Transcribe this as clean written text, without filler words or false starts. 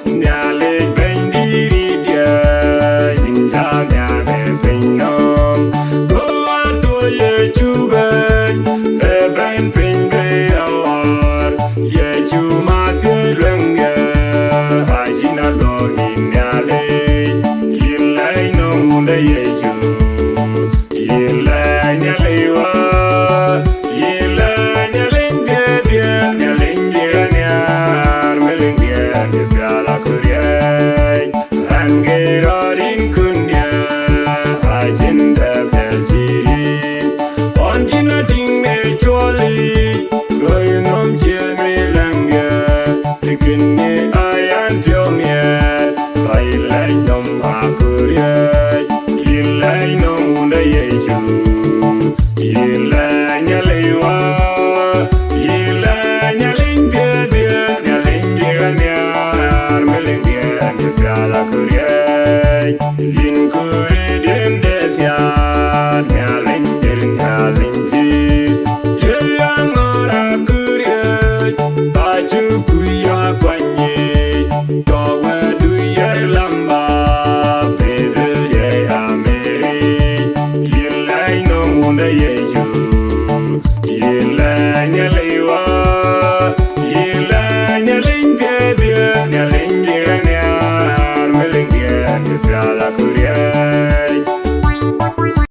Nhialic Bεnydit Inja Nhiar Pinnom Goa to ye chubay Ben pin be awar Ye chuma tilung ye Hajina lo Nhialic Yillay no munda ye chu Yillay Nhialiwa Yillay Nhialic Bεnydit Nhialic Nhiar Meling Bεnydit Piala Kuryay Hangirodin kunya Hajinda Peljirin Onjina ting me choli Goyunom chil me langya Tikinni ayan pyomye Bailay nom haku